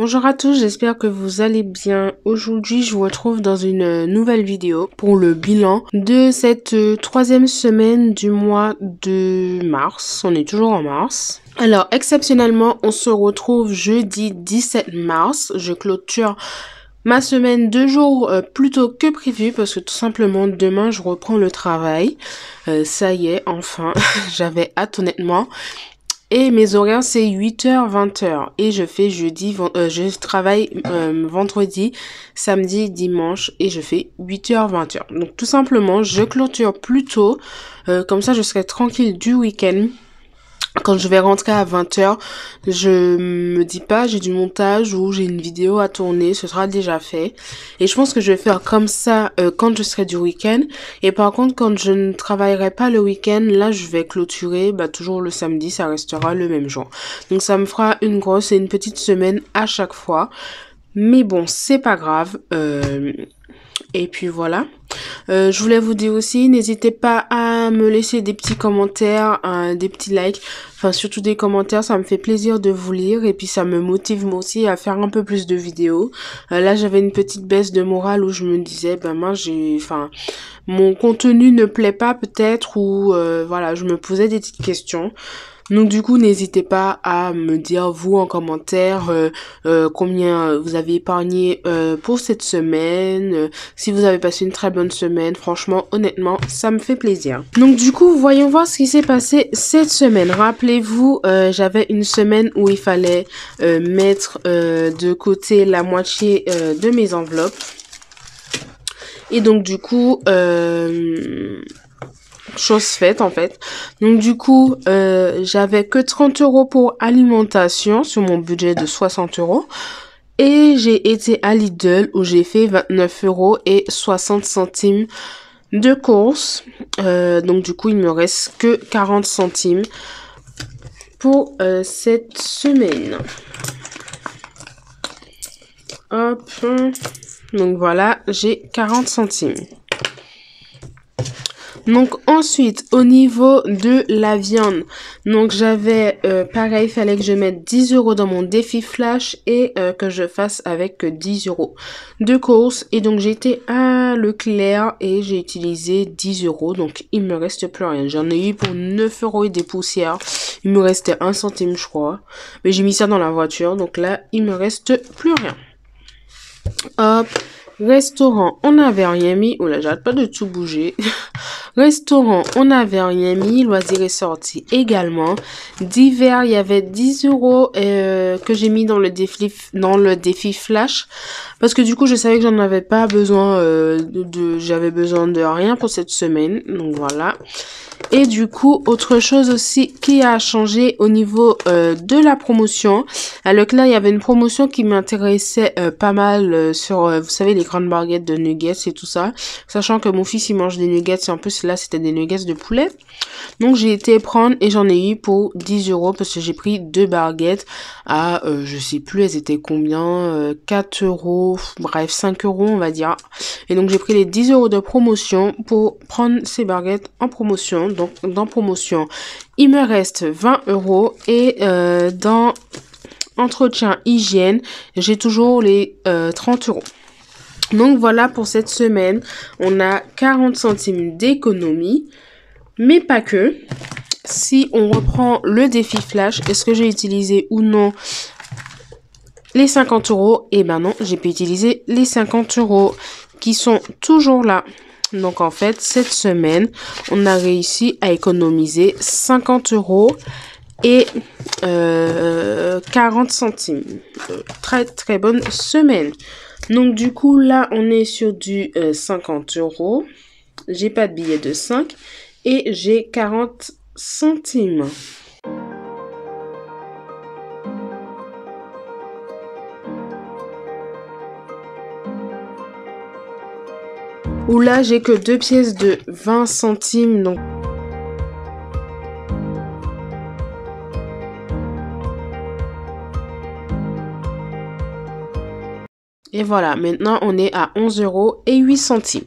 Bonjour à tous, j'espère que vous allez bien. Aujourd'hui, je vous retrouve dans une nouvelle vidéo pour le bilan de cette troisième semaine du mois de mars. On est toujours en mars. Alors, exceptionnellement, on se retrouve jeudi 17 mars. Je clôture ma semaine 2 jours plus tôt que prévu parce que tout simplement demain, je reprends le travail. Ça y est, enfin, j'avais hâte honnêtement. Et mes horaires, c'est 8h, 20h. Et je fais je travaille vendredi, samedi, dimanche. Et je fais 8h, 20h. Donc, tout simplement, je clôture plus tôt. Comme ça, je serai tranquille du week-end. Quand je vais rentrer à 20h, je me dis pas j'ai du montage ou j'ai une vidéo à tourner, ce sera déjà fait. Et je pense que je vais faire comme ça quand je serai du week-end. Et par contre, quand je ne travaillerai pas le week-end, là je vais clôturer toujours le samedi, ça restera le même jour. Donc ça me fera une grosse et une petite semaine à chaque fois. Mais bon, c'est pas grave. Et puis voilà. Je voulais vous dire aussi, n'hésitez pas à me laisser des petits commentaires, des petits likes, enfin surtout des commentaires, ça me fait plaisir de vous lire et puis ça me motive moi aussi à faire un peu plus de vidéos. Là j'avais une petite baisse de morale où je me disais, mon contenu ne plaît pas peut-être ou voilà, je me posais des petites questions. Donc du coup, n'hésitez pas à me dire, vous, en commentaire, combien vous avez épargné pour cette semaine, si vous avez passé une très bonne semaine. Franchement, honnêtement, ça me fait plaisir. Donc du coup, voyons voir ce qui s'est passé cette semaine. Rappelez-vous, j'avais une semaine où il fallait mettre de côté la moitié de mes enveloppes. Et donc du coup... chose faite en fait. Donc du coup, j'avais que 30 € pour alimentation sur mon budget de 60 €. Et j'ai été à Lidl où j'ai fait 29,60 € de courses. Donc du coup, il me reste que 40 centimes pour cette semaine. Hop. Donc voilà, j'ai 40 centimes. Donc ensuite, au niveau de la viande, donc j'avais, pareil, il fallait que je mette 10 € dans mon défi flash et que je fasse avec 10 € de courses. Et donc j'ai été à Leclerc et j'ai utilisé 10 €, donc il me reste plus rien. J'en ai eu pour 9 € et des poussières, il me restait 1 centime je crois. Mais j'ai mis ça dans la voiture, donc là il me reste plus rien. Hop. Restaurant, on n'avait rien mis. Oh là, j'arrête pas de tout bouger. Restaurant, on n'avait rien mis. Loisirs et sorties également. Divers, il y avait 10 € que j'ai mis dans le défi flash. Parce que du coup, je savais que j'en avais pas besoin j'avais besoin de rien pour cette semaine. Donc voilà. Et du coup, autre chose aussi qui a changé au niveau de la promotion. À Leclerc, il y avait une promotion qui m'intéressait pas mal sur, vous savez, les grandes baguettes de nuggets et tout ça. Sachant que mon fils, il mange des nuggets. Et en plus, là, c'était des nuggets de poulet. Donc, j'ai été prendre et j'en ai eu pour 10 € parce que j'ai pris 2 baguettes à, je sais plus, elles étaient combien, 4 €, bref, 5 € on va dire. Et donc, j'ai pris les 10 € de promotion pour prendre ces baguettes en promotion. Donc, dans promotion, il me reste 20 € et dans entretien hygiène, j'ai toujours les 30 €. Donc, voilà pour cette semaine. On a 40 centimes d'économie, mais pas que. Si on reprend le défi flash, est-ce que j'ai utilisé ou non les 50 €? Eh ben non, j'ai pas utilisé les 50 € qui sont toujours là. Donc en fait, cette semaine, on a réussi à économiser 50 € et 40 centimes. Très très bonne semaine. Donc du coup, là, on est sur du 50 €. J'ai pas de billet de 5 et j'ai 40 centimes. Où là, j'ai que 2 pièces de 20 centimes. Donc, et voilà, maintenant on est à 11 € et 8 centimes.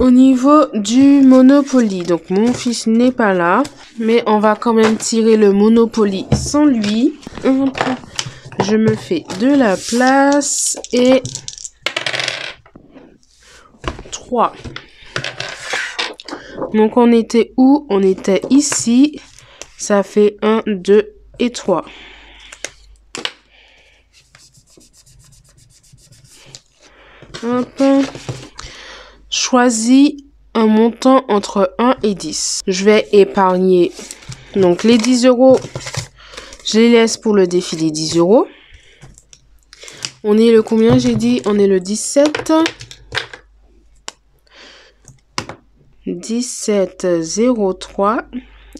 Au niveau du Monopoly, donc mon fils n'est pas là. Mais on va quand même tirer le Monopoly sans lui. Je me fais de la place et 3. Donc on était où? On était ici. Ça fait 1, 2 et 3. Hop. Choisis un montant entre 1 et 10. Je vais épargner. Donc les 10 euros, je les laisse pour le défi des 10 euros. On est le combien j'ai dit? On est le 17. 17,03.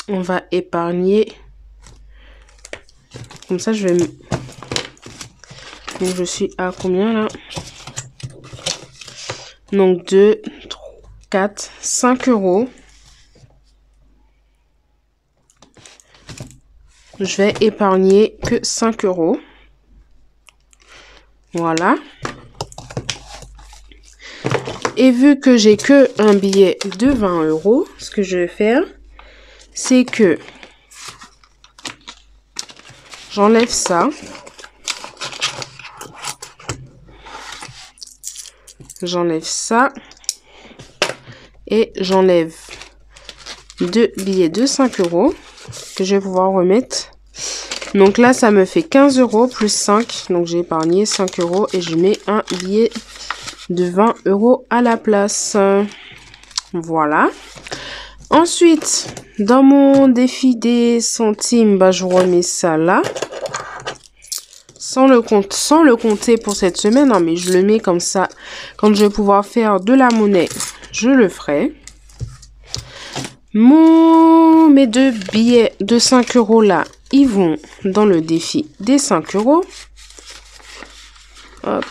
On va épargner. Comme ça, je vais... Donc, je suis à combien là? Donc, 2, 3, 4, 5 euros. Je vais épargner que 5 euros. Voilà. Et vu que j'ai que un billet de 20 euros, ce que je vais faire, c'est que j'enlève ça. J'enlève ça. Et j'enlève 2 billets de 5 euros que je vais pouvoir remettre. Donc là, ça me fait 15 euros plus 5. Donc j'ai épargné 5 euros et je mets un billet de 20 euros à la place. Voilà. Ensuite, dans mon défi des centimes, bah, je remets ça là. Sans le compter pour cette semaine, non, mais je le mets comme ça. Quand je vais pouvoir faire de la monnaie, je le ferai. Mes 2 billets de 5 euros là, ils vont dans le défi des 5 euros. Hop.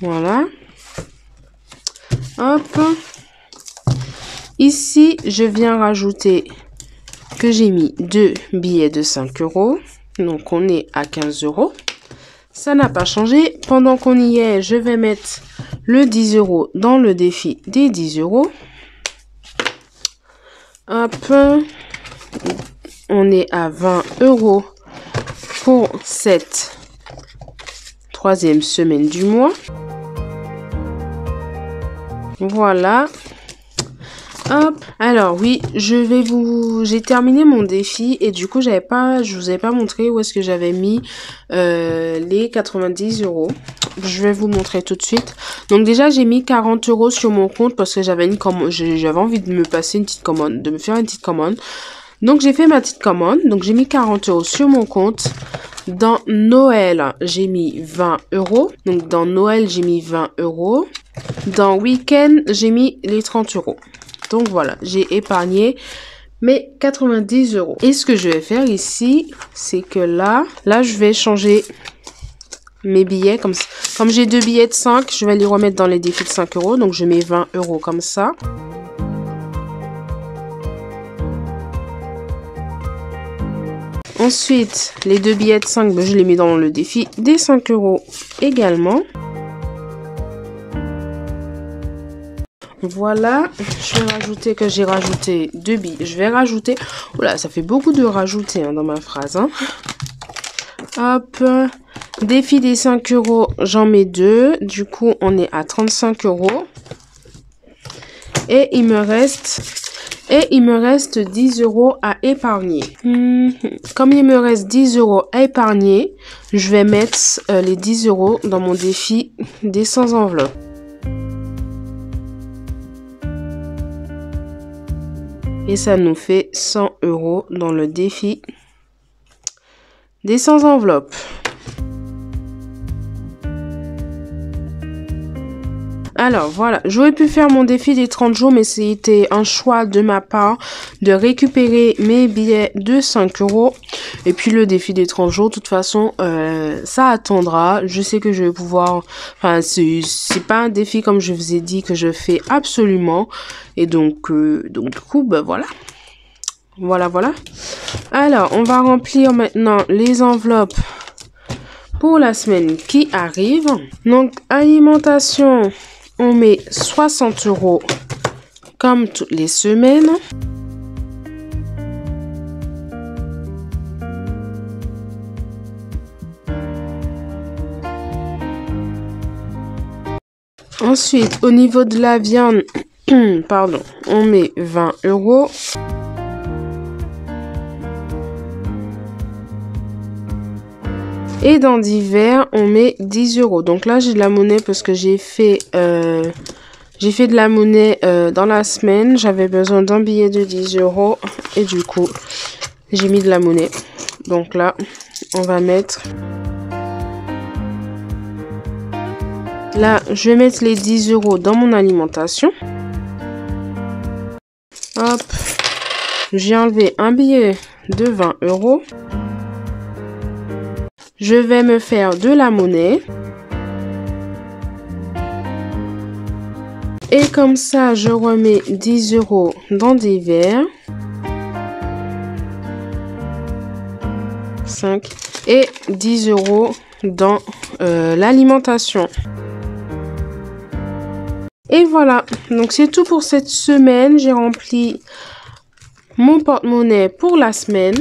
Voilà. Hop. Ici, je viens rajouter que j'ai mis 2 billets de 5 euros. Donc, on est à 15 euros. Ça n'a pas changé. Pendant qu'on y est, je vais mettre le 10 euros dans le défi des 10 euros. Hop. On est à 20 euros pour cette 3e semaine du mois. Voilà. Hop. Alors oui, j'ai terminé mon défi et du coup je vous avais pas montré où est-ce que j'avais mis les 90 euros. Je vais vous montrer tout de suite. Donc déjà j'ai mis 40 euros sur mon compte parce que j'avais envie de me passer une petite commande, de me faire une petite commande. Donc j'ai fait ma petite commande. Donc j'ai mis 40 euros sur mon compte. Dans Noël, j'ai mis 20 euros. Donc dans Noël, j'ai mis 20 euros. Dans Week-end, j'ai mis les 30 euros. Donc voilà, j'ai épargné mes 90 euros. Et ce que je vais faire ici, c'est que là, je vais changer mes billets. Comme j'ai 2 billets de 5, je vais les remettre dans les défis de 5 euros. Donc je mets 20 euros comme ça. Ensuite, les 2 billets de 5, je les mets dans le défi des 5 euros également. Voilà, je vais rajouter que j'ai rajouté 2 billets. Je vais rajouter... Oula, ça fait beaucoup de rajouter dans ma phrase. Hein. Hop, défi des 5 euros, j'en mets 2. Du coup, on est à 35 euros. Et il me reste 10 euros à épargner. Comme il me reste 10 euros à épargner, je vais mettre les 10 euros dans mon défi des 100 enveloppes. Et ça nous fait 100 euros dans le défi des 100 enveloppes. Alors voilà, j'aurais pu faire mon défi des 30 jours, mais c'était un choix de ma part de récupérer mes billets de 5 euros. Et puis le défi des 30 jours, de toute façon, ça attendra. Je sais que je vais pouvoir... Enfin, c'est pas un défi comme je vous ai dit que je fais absolument. Et donc du coup, ben voilà. Voilà. Alors, on va remplir maintenant les enveloppes pour la semaine qui arrive. Donc, alimentation... On met 60 euros comme toutes les semaines. Ensuite, au niveau de la viande, pardon, on met 20 €. Et dans divers, on met 10 €. Donc là, j'ai de la monnaie parce que j'ai fait de la monnaie dans la semaine. J'avais besoin d'un billet de 10 € et du coup, j'ai mis de la monnaie. Donc là, on va mettre... Là, je vais mettre les 10 € dans mon alimentation. Hop. J'ai enlevé un billet de 20 €. Je vais me faire de la monnaie. Et comme ça, je remets 10 € dans divers. 5. Et 10 € dans l'alimentation. Et voilà, donc c'est tout pour cette semaine. J'ai rempli mon porte-monnaie pour la semaine.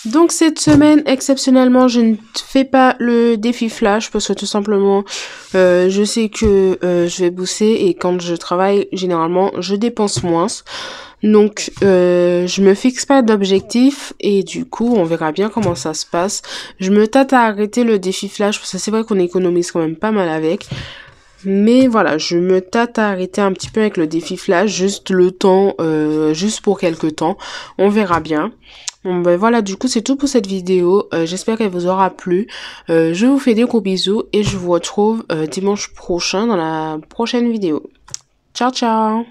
Donc cette semaine, exceptionnellement, je ne fais pas le défi flash parce que tout simplement, je sais que je vais bosser et quand je travaille, généralement, je dépense moins. Donc, je me fixe pas d'objectif et du coup, on verra bien comment ça se passe. Je me tâte à arrêter le défi flash parce que c'est vrai qu'on économise quand même pas mal avec. Mais voilà, je me tâte à arrêter un petit peu avec le défi flash, juste le temps, juste pour quelques temps. On verra bien. Bon ben voilà, du coup c'est tout pour cette vidéo. J'espère qu'elle vous aura plu. Je vous fais des gros bisous et je vous retrouve dimanche prochain dans la prochaine vidéo. Ciao ciao!